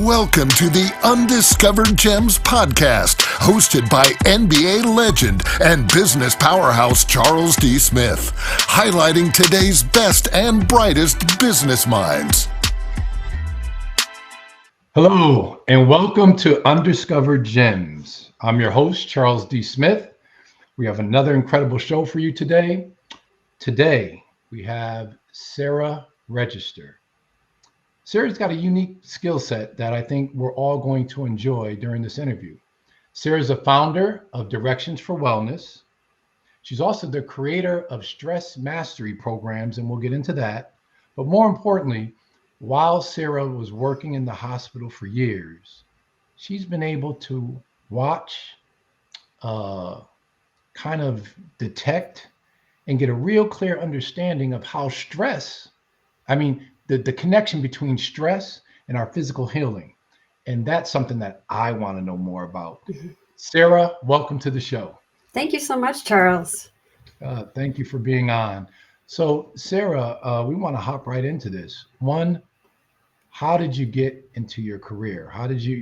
Welcome to the Undiscovered Gems podcast, hosted by NBA legend and business powerhouse Charles D. Smith, highlighting today's best and brightest business minds. Hello, and welcome to Undiscovered Gems. I'm your host, Charles D. Smith. We have another incredible show for you today. Today, we have Sara Regester. Sara's got a unique skill set that I think we're all going to enjoy during this interview. Sara's a founder of Directions for Wellness. She's also the creator of stress mastery programs, and we'll get into that. But more importantly, while Sara was working in the hospital for years, she's been able to watch, kind of detect, and get a real clear understanding of how the connection between stress and our physical healing. And that's something that I want to know more about. Sara, welcome to the show. Thank you so much, Charles. Thank you for being on. So, Sara, we want to hop right into this. One, how did you get into your career?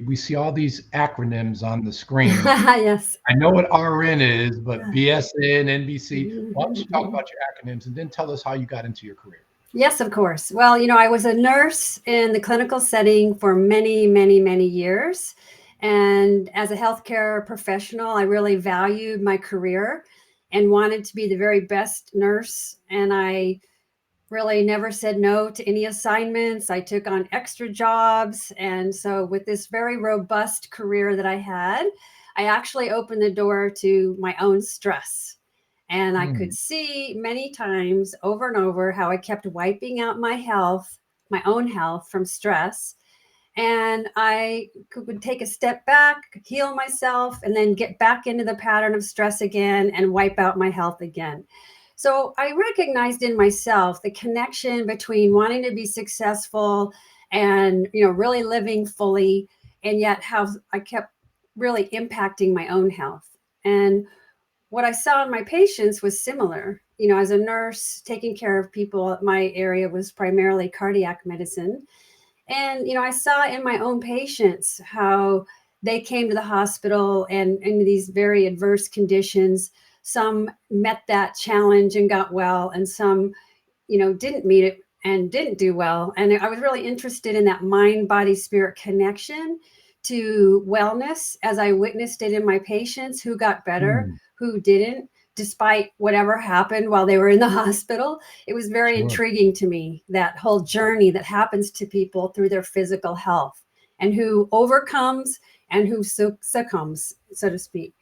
We see all these acronyms on the screen. Yes. I know what RN is, but BSN, NBC. Why don't you talk about your acronyms and then tell us how you got into your career? Yes, of course. Well, I was a nurse in the clinical setting for many, many, many years. And as a healthcare professional, I really valued my career and wanted to be the very best nurse. And I really never said no to any assignments. I took on extra jobs. And so with this very robust career that I had, I actually opened the door to my own stress. And I could see many times over and over how I kept wiping out my own health from stress. And I would take a step back, heal myself, and then get back into the pattern of stress again and wipe out my health again. So I recognized in myself the connection between wanting to be successful and, really living fully, and yet how I kept really impacting my own health. And what I saw in my patients was similar. As a nurse taking care of people, my area was primarily cardiac medicine. And, I saw in my own patients how they came to the hospital and in these very adverse conditions. Some met that challenge and got well, and some, didn't meet it and didn't do well. And I was really interested in that mind, body, spirit connection to wellness as I witnessed it in my patients who got better, who didn't, despite whatever happened while they were in the hospital. It was very intriguing to me, that whole journey that happens to people through their physical health, and who overcomes and who succumbs, so to speak.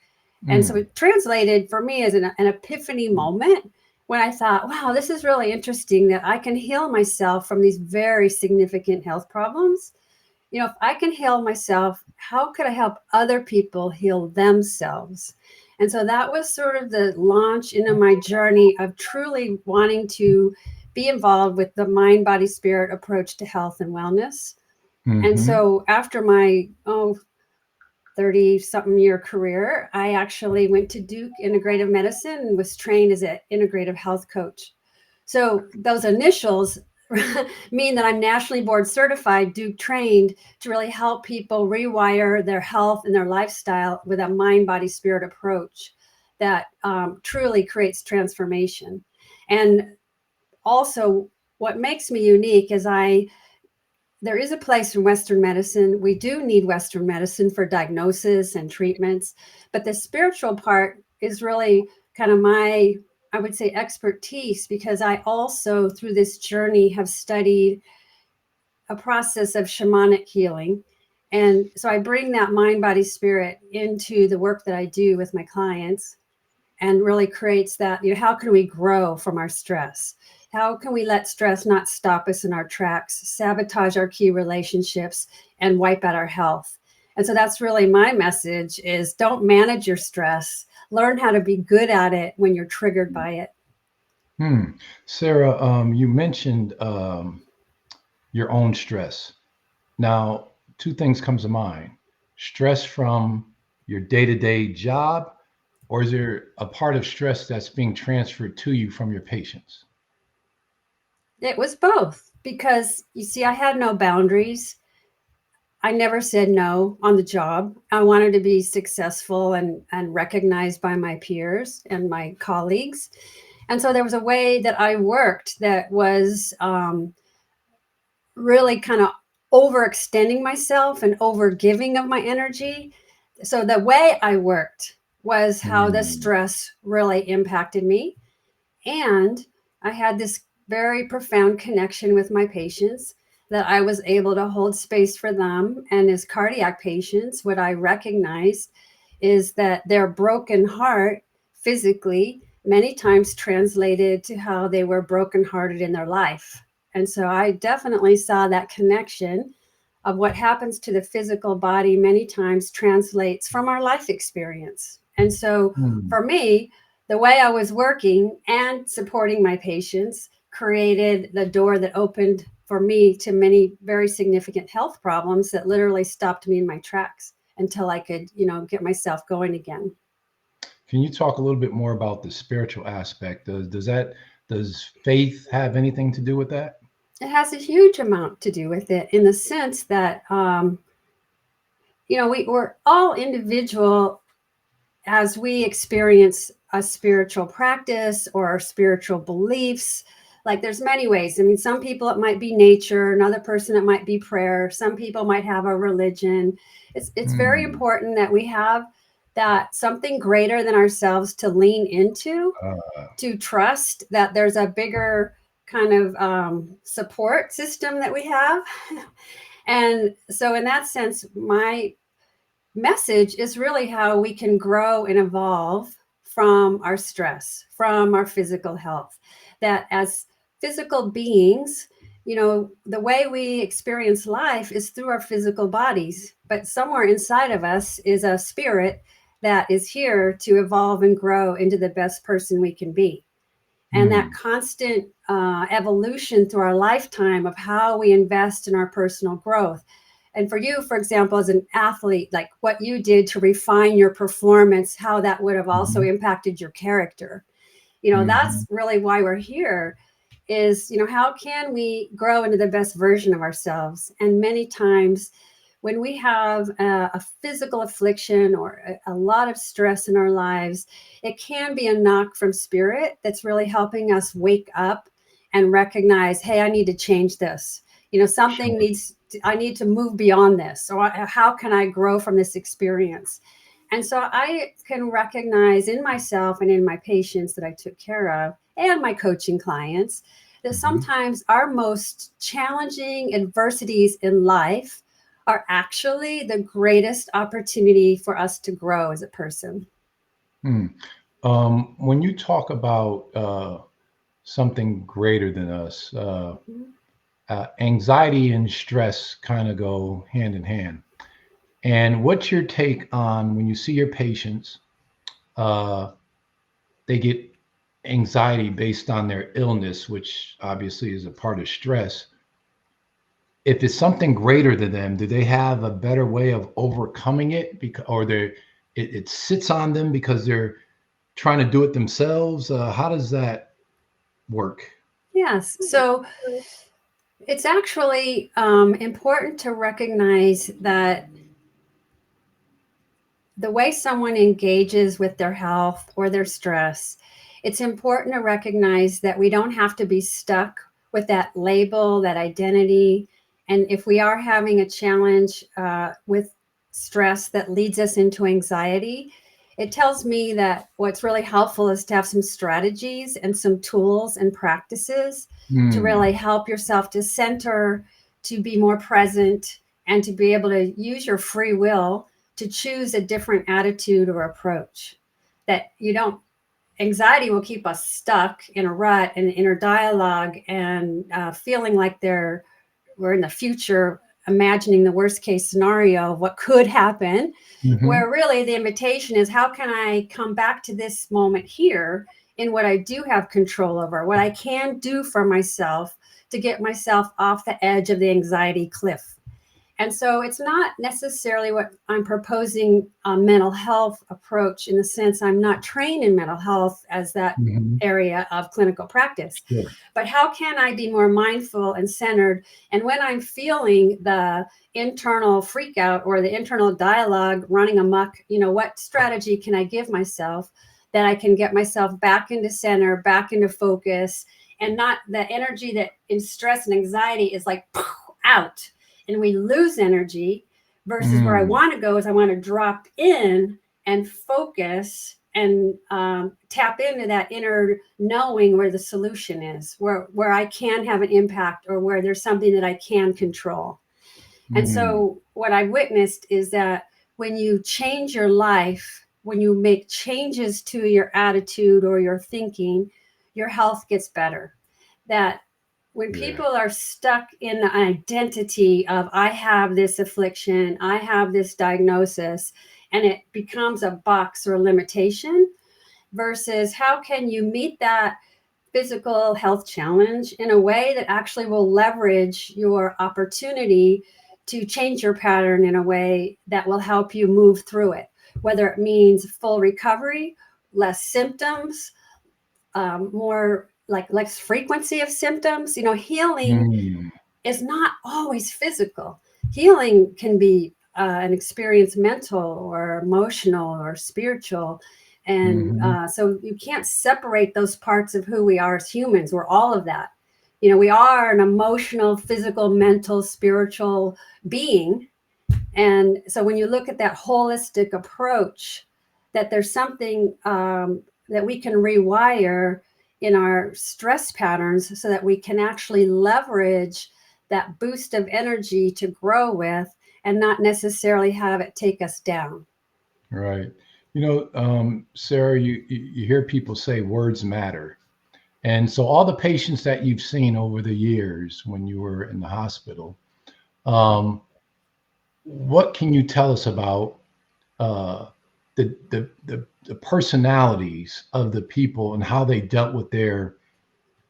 And so it translated for me as an epiphany moment when I thought, wow, this is really interesting that I can heal myself from these very significant health problems. If I can heal myself, how could I help other people heal themselves? And so that was sort of the launch into my journey of truly wanting to be involved with the mind, body, spirit approach to health and wellness. And so after my 30-something year career, I actually went to Duke Integrative Medicine and was trained as an integrative health coach. So those initials mean that I'm nationally board certified, Duke trained, to really help people rewire their health and their lifestyle with a mind, body, spirit approach that truly creates transformation. And also what makes me unique is there is a place in Western medicine. We do need Western medicine for diagnosis and treatments, but the spiritual part is really kind of my, I would say, expertise, because I also, through this journey, have studied a process of shamanic healing. And so I bring that mind, body, spirit into the work that I do with my clients, and really creates that, how can we grow from our stress? How can we let stress not stop us in our tracks, sabotage our key relationships, and wipe out our health? And so that's really my message: is don't manage your stress. Learn how to be good at it when you're triggered by it. Sara, you mentioned your own stress. Now, two things comes to mind: stress from your day-to-day job, or is there a part of stress that's being transferred to you from your patients? It was both, because you see, I had no boundaries. I never said no on the job. I wanted to be successful and recognized by my peers and my colleagues. And so there was a way that I worked that was really kind of overextending myself and over giving of my energy. So the way I worked was how the Mm. stress really impacted me. And I had this very profound connection with my patients that I was able to hold space for them. And as cardiac patients, what I recognized is that their broken heart physically many times translated to how they were brokenhearted in their life. And so I definitely saw that connection of what happens to the physical body many times translates from our life experience. And so Mm. for me, the way I was working and supporting my patients created the door that opened for me to many very significant health problems that literally stopped me in my tracks until I could, get myself going again. Can you talk a little bit more about the spiritual aspect? Does faith have anything to do with that? It has a huge amount to do with it in the sense that, we're all individual as we experience a spiritual practice or our spiritual beliefs. Like there's many ways. I mean, some people it might be nature, another person it might be prayer, some people might have a religion. It's very Mm. important that we have that something greater than ourselves to lean into, Uh, to trust that there's a bigger kind of support system that we have. And so in that sense, my message is really how we can grow and evolve from our stress, from our physical health. That as physical beings, the way we experience life is through our physical bodies, but somewhere inside of us is a spirit that is here to evolve and grow into the best person we can be. And that mm. constant evolution through our lifetime of how we invest in our personal growth. And for you, for example, as an athlete, like what you did to refine your performance, how that would have also Mhm. impacted your character. That's Mhm. really why we're here is, how can we grow into the best version of ourselves? And many times when we have a physical affliction or a lot of stress in our lives, it can be a knock from spirit that's really helping us wake up and recognize, hey, I need to change this. Something Sure. needs, I need to move beyond this. Or how can I grow from this experience? And so I can recognize in myself and in my patients that I took care of and my coaching clients that Mhm. sometimes our most challenging adversities in life are actually the greatest opportunity for us to grow as a person. Mm. When you talk about something greater than us, Mhm. anxiety and stress kind of go hand in hand. And what's your take on when you see your patients, uh, they get anxiety based on their illness, which obviously is a part of stress. If it's something greater than them, do they have a better way of overcoming it? Because or it sits on them because they're trying to do it themselves. How does that work? Yes. So it's actually important to recognize that the way someone engages with their health or their stress, it's important to recognize that we don't have to be stuck with that label, that identity. And if we are having a challenge with stress that leads us into anxiety, it tells me that what's really helpful is to have some strategies and some tools and practices to Hmm. really help yourself to center, to be more present, and to be able to use your free will to choose a different attitude or approach. That you don't, anxiety will keep us stuck in a rut and inner dialogue and feeling like we're in the future, imagining the worst case scenario of what could happen, Hmm. where really the invitation is how can I come back to this moment here in what I do have control over, what I can do for myself to get myself off the edge of the anxiety cliff. And so it's not necessarily what I'm proposing a mental health approach, in the sense I'm not trained in mental health as that Mhm. area of clinical practice. Sure. But how can I be more mindful and centered? And when I'm feeling the internal freak out or the internal dialogue running amok, what strategy can I give myself that I can get myself back into center, back into focus, and not the energy that in stress and anxiety is like out and we lose energy, versus where I Mm. want to go is I want to drop in and focus and tap into that inner knowing where the solution is, where I can have an impact, or where there's something that I can control. And Mm. so what I witnessed is that when you change your life, when you make changes to your attitude or your thinking, your health gets better. That when Yeah. people are stuck in the identity of, I have this affliction, I have this diagnosis, and it becomes a box or a limitation, versus how can you meet that physical health challenge in a way that actually will leverage your opportunity to change your pattern in a way that will help you move through it, whether it means full recovery, less symptoms, more like less frequency of symptoms. Healing Mm. is not always physical. Healing can be an experience, mental or emotional or spiritual. And Mhm. so you can't separate those parts of who we are as humans. We're all of that. We are an emotional, physical, mental, spiritual being. And so when you look at that holistic approach, that there's something that we can rewire in our stress patterns so that we can actually leverage that boost of energy to grow with, and not necessarily have it take us down. Right. Sarah, you hear people say words matter. And so all the patients that you've seen over the years when you were in the hospital, um, what can you tell us about uh, the personalities of the people and how they dealt with their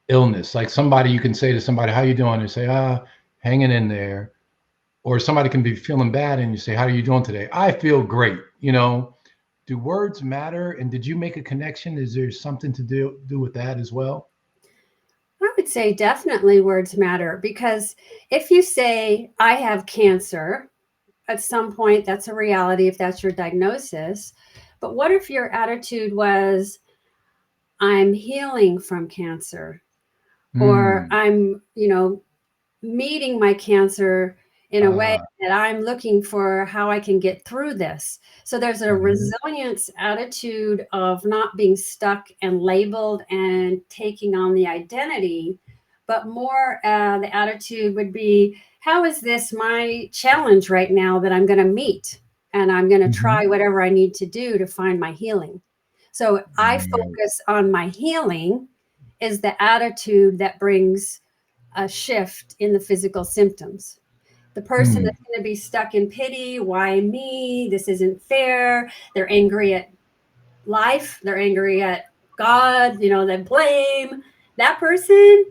illness? Like somebody, you can say to somebody, "How you doing?" And say, hanging in there." Or somebody can be feeling bad and you say, "How are you doing today?" "I feel great." Do words matter? And did you make a connection? Is there something to do with that as well? I would say definitely words matter, because if you say, I have cancer, at some point that's a reality if that's your diagnosis. But what if your attitude was, I'm healing from cancer, or Mm. I'm, meeting my cancer in a way Uh, that I'm looking for how I can get through this. So there's a mhm. resilience attitude of not being stuck and labeled and taking on the identity, but more the attitude would be, how is this my challenge right now that I'm going to meet? And I'm going to Mhm. try whatever I need to do to find my healing. So I Right. focus on my healing is the attitude that brings a shift in the physical symptoms. The person Mm. that's going to be stuck in pity, why me? This isn't fair. They're angry at life. They're angry at God, they blame that person.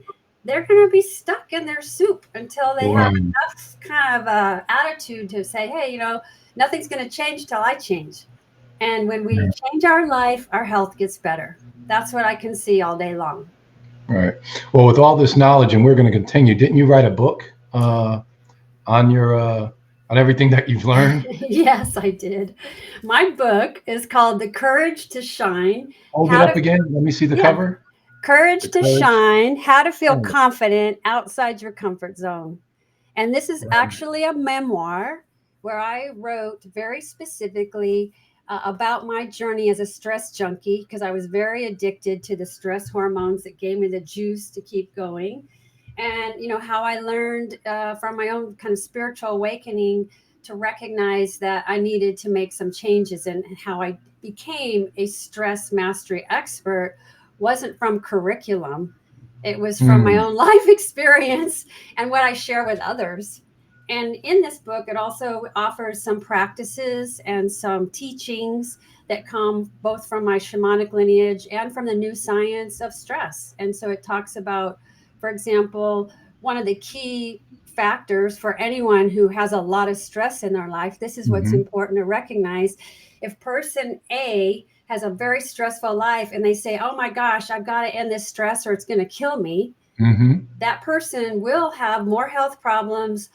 They're going to be stuck in their soup until they have Right. enough kind of attitude to say, hey, nothing's going to change till I change. And when we Right. change our life, our health gets better. That's what I can see all day long. Right. Well, with all this knowledge, and we're going to continue. Didn't you write a book on your on everything that you've learned? Yes, I did. My book is called The Courage to Shine. Hold it How up to, again. Let me see the yeah, cover. The Courage to courage. Shine, How to Feel Oh, Confident Outside Your Comfort Zone. And this is right. actually a memoir where I wrote very specifically about my journey as a stress junkie, because I was very addicted to the stress hormones that gave me the juice to keep going. And, how I learned from my own kind of spiritual awakening to recognize that I needed to make some changes, and how I became a stress mastery expert wasn't from curriculum. It was from my Mm. own life experience and what I share with others. And in this book, it also offers some practices and some teachings that come both from my shamanic lineage and from the new science of stress. And so it talks about, for example, one of the key factors for anyone who has a lot of stress in their life. This is what's Mm-hmm. important to recognize. If person A has a very stressful life and they say, oh my gosh, I've got to end this stress or it's going to kill me, Mm-hmm. that person will have more health problems,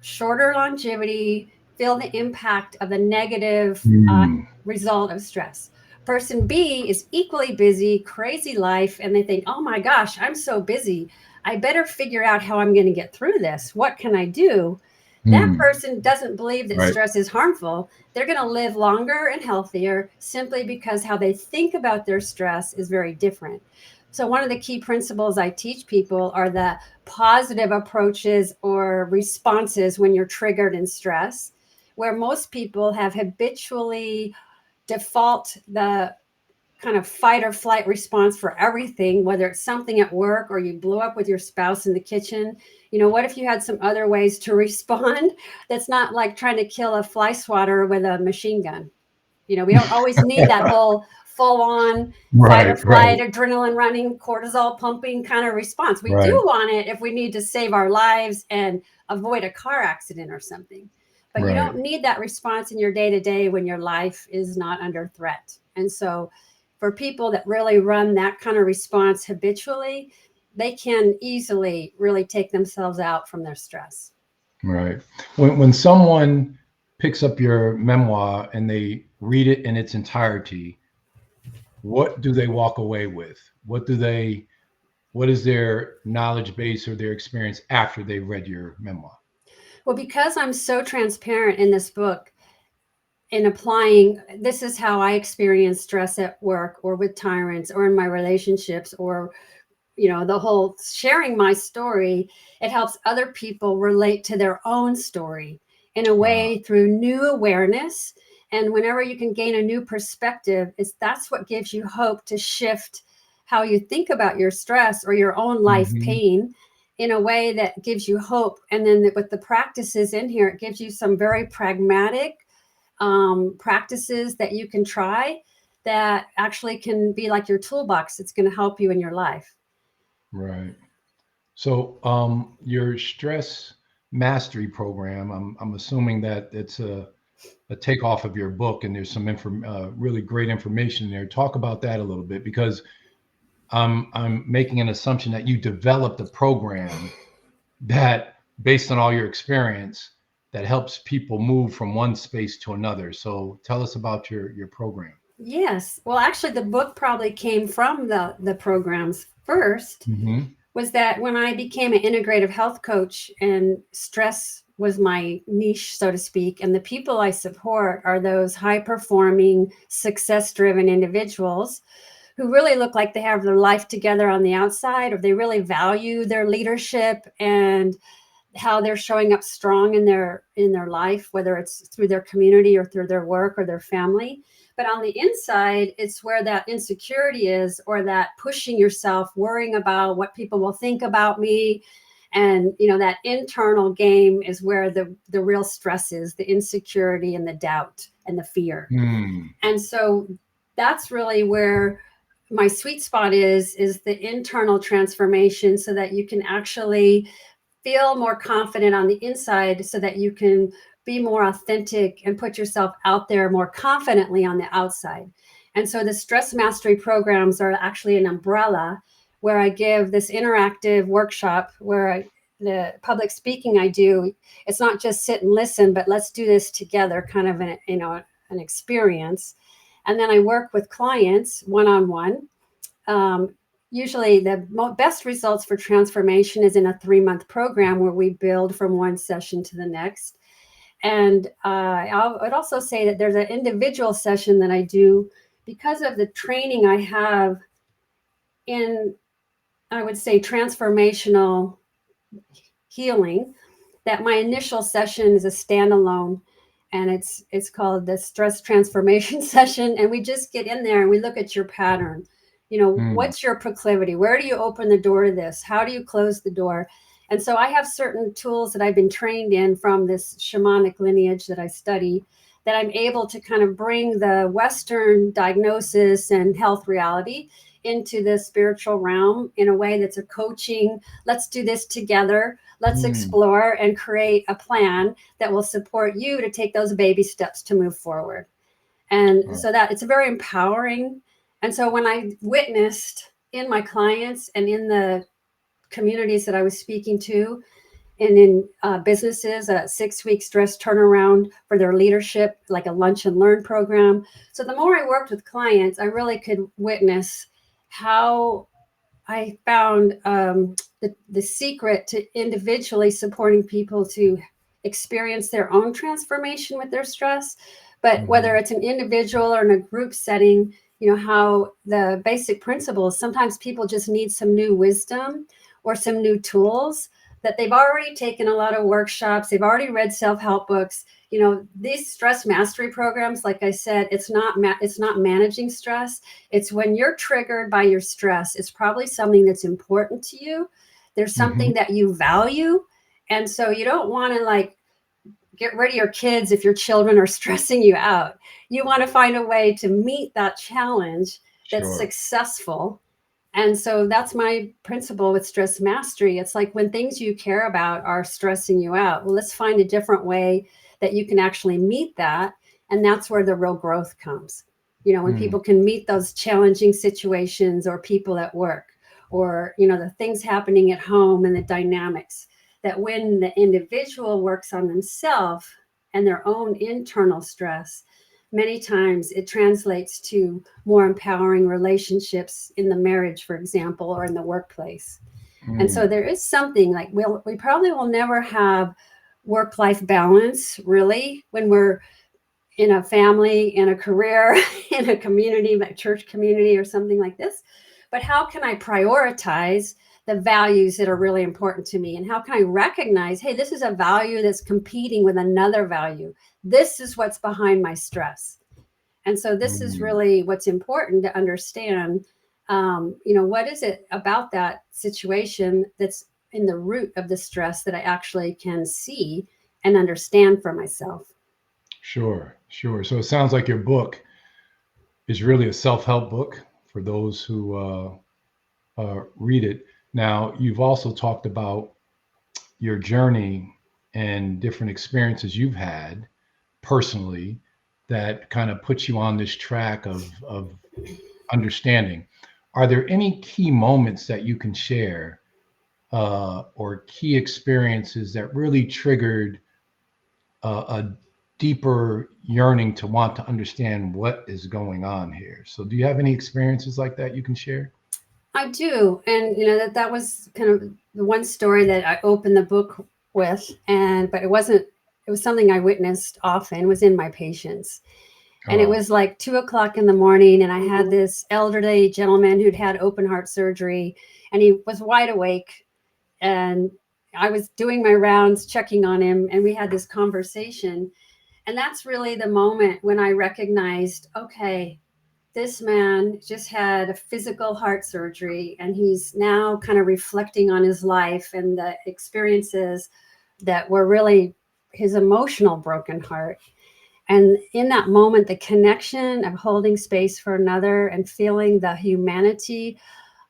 shorter longevity, feel the impact of the negative Mm. result of stress. Person B is equally busy, crazy life, and they think, oh my gosh, I'm so busy. I better figure out how I'm going to get through this. What can I do? That Mm. person doesn't believe that Right. stress is harmful. They're going to live longer and healthier simply because how they think about their stress is very different. So, one of the key principles I teach people are the positive approaches or responses when you're triggered in stress, where most people have habitually default the kind of fight or flight response for everything, whether it's something at work or you blew up with your spouse in the kitchen. What if you had some other ways to respond that's not like trying to kill a fly swatter with a machine gun? We don't always need that whole full on fight or Right. flight, Right. adrenaline running, cortisol pumping kind of response. We do Right. want it if we need to save our lives and avoid a car accident or something. But you Right. don't need that response in your day to day when your life is not under threat. And so, for people that really run that kind of response habitually, they can easily really take themselves out from their stress. Right. When someone picks up your memoir and they read it in its entirety, what do they walk away with? What is their knowledge base or their experience after they read your memoir? Well, because I'm so transparent in this book, in applying, this is how I experience stress at work or with tyrants or in my relationships, or the whole sharing my story, it helps other people relate to their own story in a Uh, way through new awareness. And whenever you can gain a new perspective, that's what gives you hope to shift how you think about your stress or your own life mhm. pain in a way that gives you hope. And then with the practices in here, it gives you some very pragmatic practices that you can try that actually can be like your toolbox. It's going to help you in your life. Right. So, your stress mastery program, I'm assuming that it's a takeoff of your book, and there's some really great information there. Talk about that a little bit, because I'm making an assumption that you developed a program that, based on all your experience, that helps people move from one space to another. So, tell us about your program. Yes. Well, actually, the book probably came from the programs first. Hmm. Was that when I became an integrative health coach and stress was my niche, so to speak, and the people I support are those high performing, success driven individuals who really look like they have their life together on the outside, or they really value their leadership and how they're showing up strong in their life, whether it's through their community or through their work or their family. But on the inside, it's where that insecurity is, or that pushing yourself, worrying about what people will think about me. And that internal game is where the real stress is, the insecurity and the doubt and the fear. Hmm. And so that's really where my sweet spot is the internal transformation, so that you can actually feel more confident on the inside, so that you can be more authentic and put yourself out there more confidently on the outside. And so the stress mastery programs are actually an umbrella where I give this interactive workshop where the public speaking I do, it's not just sit and listen, but let's do this together, kind of an experience. And then I work with clients one-on-one. Usually the best results for transformation is in a 3-month program where we build from one session to the next. And I'd also say that there's an individual session that I do because of the training I have in, I would say, transformational healing, that my initial session is a standalone, and it's called the stress transformation session. And we just get in there and we look at your pattern. Hmm. What's your proclivity? Where do you open the door to this? How do you close the door? And so I have certain tools that I've been trained in from this shamanic lineage that I study, that I'm able to kind of bring the Western diagnosis and health reality into the spiritual realm in a way that's a coaching, let's do this together, let's explore and create a plan that will support you to take those baby steps to move forward. And so that it's very empowering. And so when I witnessed in my clients and in the communities that I was speaking to, and in businesses, a 6-week stress turnaround for their leadership, like a lunch and learn program. So the more I worked with clients, I really could witness how I found the secret to individually supporting people to experience their own transformation with their stress. But whether it's an individual or in a group setting, how the basic principles, sometimes people just need some new wisdom or some new tools that they've already taken a lot of workshops. They've already read self-help books. These stress mastery programs, like I said, it's not managing stress. It's when you're triggered by your stress, it's probably something that's important to you. There's something that you value. And so you don't want to get rid of your kids if your children are stressing you out. You want to find a way to meet that challenge that's successful. And so that's my principle with stress mastery. It's like when things you care about are stressing you out, well, let's find a different way that you can actually meet that. And that's where the real growth comes. When people can meet those challenging situations or people at work or, the things happening at home and the dynamics, that when the individual works on themselves and their own internal stress, many times it translates to more empowering relationships in the marriage, for example, or in the workplace. And so there is something like we probably will never have work-life balance, really, when we're in a family, in a career, in a community, like church community or something like this. But how can I prioritize the values that are really important to me? And how can I recognize, hey, this is a value that's competing with another value. This is what's behind my stress. And so this is really what's important to understand. What is it about that situation that's in the root of the stress that I actually can see and understand for myself? Sure. So it sounds like your book is really a self-help book for those who read it. Now, you've also talked about your journey and different experiences you've had personally that kind of puts you on this track of understanding. Are there any key moments that you can share or key experiences that really triggered a deeper yearning to want to understand what is going on here? So do you have any experiences like that you can share? I do. And that was kind of the one story that I opened the book with, but it was something I witnessed often, was in my patients. And it was like 2:00 in the morning, and I had this elderly gentleman who'd had open heart surgery, and he was wide awake. And I was doing my rounds, checking on him, and we had this conversation. And that's really the moment when I recognized, okay, this man just had a physical heart surgery, and he's now kind of reflecting on his life and the experiences that were really his emotional broken heart. And in that moment, the connection of holding space for another and feeling the humanity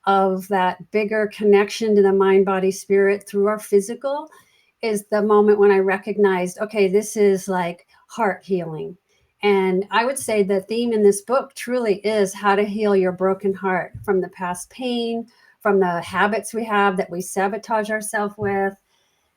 of that bigger connection to the mind, body, spirit through our physical is the moment when I recognized, okay, this is like heart healing. And I would say the theme in this book truly is how to heal your broken heart from the past pain, from the habits we have that we sabotage ourselves with.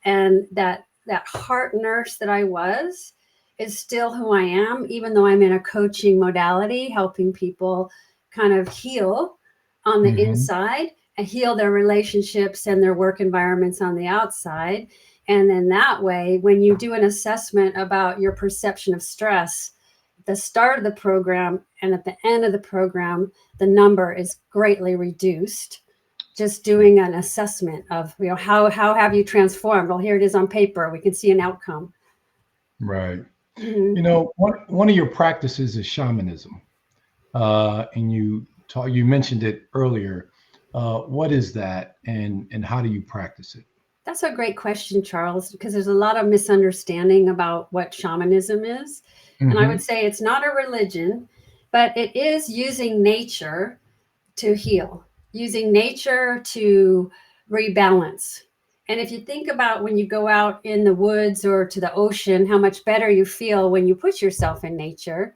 And that heart nurse that I was is still who I am, even though I'm in a coaching modality, helping people kind of heal on the inside and heal their relationships and their work environments on the outside. And then that way, when you do an assessment about your perception of stress, at the start of the program and at the end of the program, the number is greatly reduced. Just doing an assessment of, how have you transformed? Well, here it is on paper. We can see an outcome. Right. One of your practices is shamanism, and you mentioned it earlier. What is that, and how do you practice it? That's a great question, Charles, because there's a lot of misunderstanding about what shamanism is. And I would say it's not a religion, but it is using nature to heal, using nature to rebalance. And if you think about when you go out in the woods or to the ocean, how much better you feel when you put yourself in nature.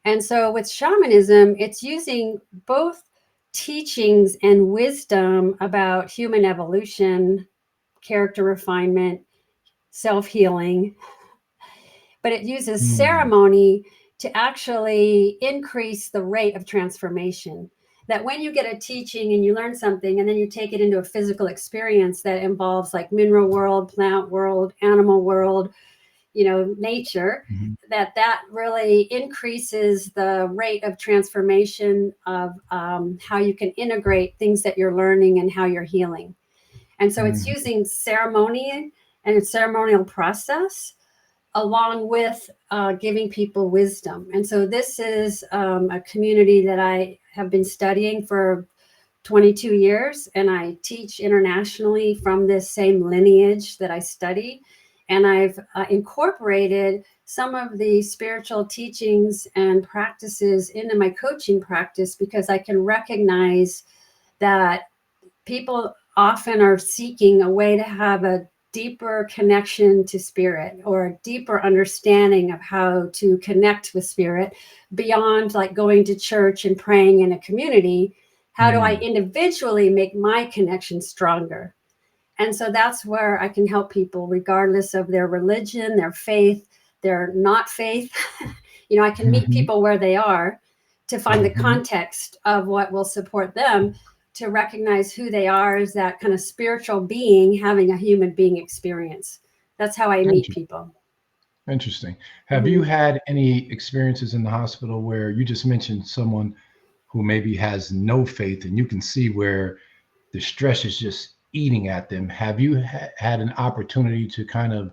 And so with shamanism, it's using both teachings and wisdom about human evolution, character refinement, self healing, but it uses Mm. ceremony to actually increase the rate of transformation. That when you get a teaching and you learn something and then you take it into a physical experience that involves like mineral world, plant world, animal world, nature, Mhm. that really increases the rate of transformation of how you can integrate things that you're learning and how you're healing. And so it's Mhm. using ceremony and a ceremonial process along with giving people wisdom. And so this is a community that I have been studying for 22 years, and I teach internationally from this same lineage that I study. And I've incorporated some of the spiritual teachings and practices into my coaching practice because I can recognize that people often are seeking a way to have a deeper connection to spirit or a deeper understanding of how to connect with spirit beyond like going to church and praying in a community. How do I Mm. individually make my connection stronger? And so that's where I can help people regardless of their religion, their faith, their not faith. I can meet Mhm. people where they are to find the Mhm. context of what will support them to recognize who they are as that kind of spiritual being having a human being experience. That's how I meet Inter- people. Interesting. Have you Mhm. had any experiences in the hospital where you just mentioned someone who maybe has no faith and you can see where the stress is just eating at them? Have you had an opportunity to kind of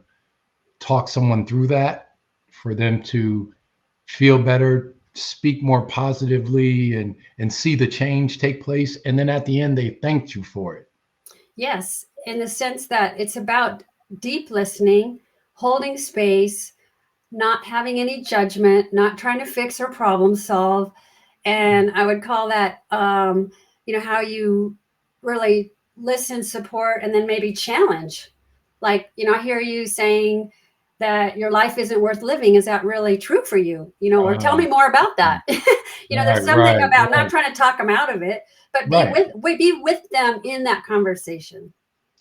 talk someone through that for them to feel better, speak more positively, and see the change take place, and then at the end they thanked you for it? Yes, in the sense that it's about deep listening, holding space, not having any judgment, not trying to fix or problem solve. And I would call that, how you really listen, support, and then maybe challenge. Like, I hear you saying that your life isn't worth living. Is that really true for you? Or tell Uh, me more about that. There's right, something right, about not right, trying to talk them out of it, but right. be with them in that conversation.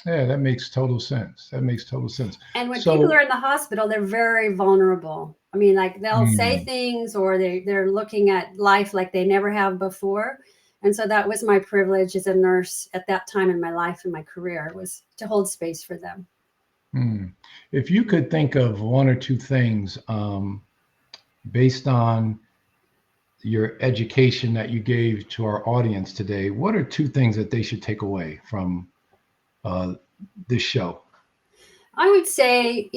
Yeah, that makes total sense. That makes total sense. And when people So, are in the hospital, they're very vulnerable. I mean, like they'll say mm, things or they're looking at life like they never have before. And so that was my privilege as a nurse at that time in my life and my career was to hold space for them. mm. If you could think of one or two things based on your education that you gave to our audience today, what are two things that they should take away from uh, this show? I would say,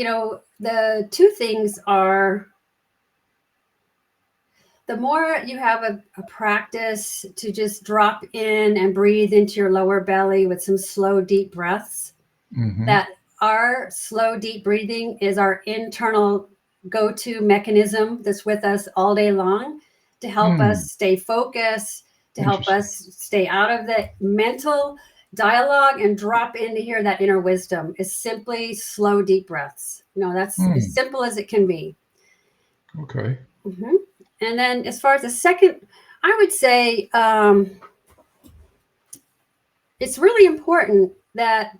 the two things are the more you have a practice to just drop in and breathe into your lower belly with some slow, deep breaths, Hmm. that our slow, deep breathing is our internal go to mechanism that's with us all day long to help Mm, us stay focused, to help interesting. us stay out of the mental dialogue and drop in to hear that inner wisdom is simply slow, deep breaths. That's as Mm, simple as it can be. okay. Mhm. And then, as far as the second, I would say it's really important that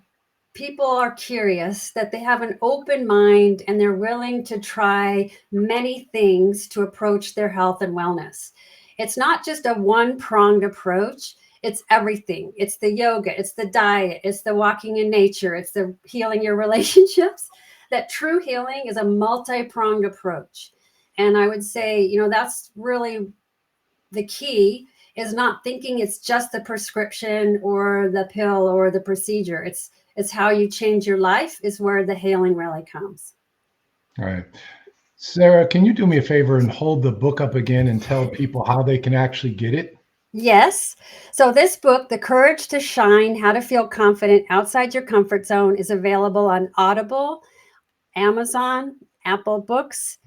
people are curious, that they have an open mind, and they're willing to try many things to approach their health and wellness. It's not just a one pronged approach. It's everything. It's the yoga, it's the diet, it's the walking in nature, it's the healing your relationships. That true healing is a multi pronged approach. And I would say, that's really the key is not thinking it's just the prescription or the pill or the procedure. It's how you change your life is where the healing really comes. All right. Sarah, can you do me a favor and hold the book up again and tell people how they can actually get it? Yes. So this book, The Courage to Shine: How to Feel Confident Outside Your Comfort Zone, is available on Audible, Amazon, Apple Books.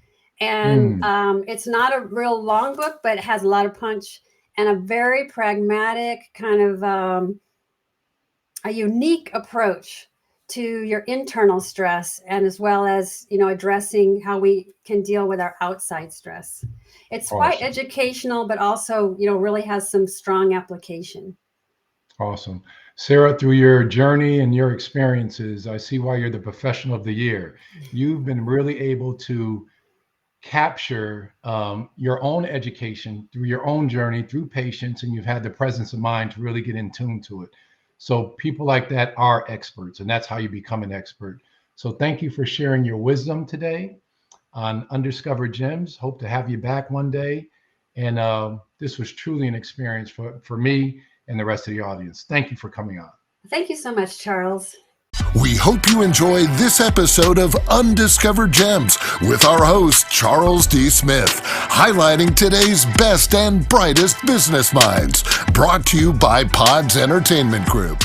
And Mm, it's not a real long book, but it has a lot of punch. and a very pragmatic kind of a unique approach to your internal stress, and as well as, addressing how we can deal with our outside stress. It's quite Awesome. educational, but also, really has some strong application. Awesome. Sara, through your journey and your experiences, I see why you're the professional of the year. You've been really able to capture your own education through your own journey, through patients, and you've had the presence of mind to really get in tune to it. So people like that are experts, and that's how you become an expert. So thank you for sharing your wisdom today on Undiscovered Gems. Hope to have you back one day. And this was truly an experience for me and the rest of the audience. Thank you for coming on. Thank you so much, Charles. We hope you enjoyed this episode of Undiscovered Gems with our host, Charles D. Smith, highlighting today's best and brightest business minds. Brought to you by Pods Entertainment Group.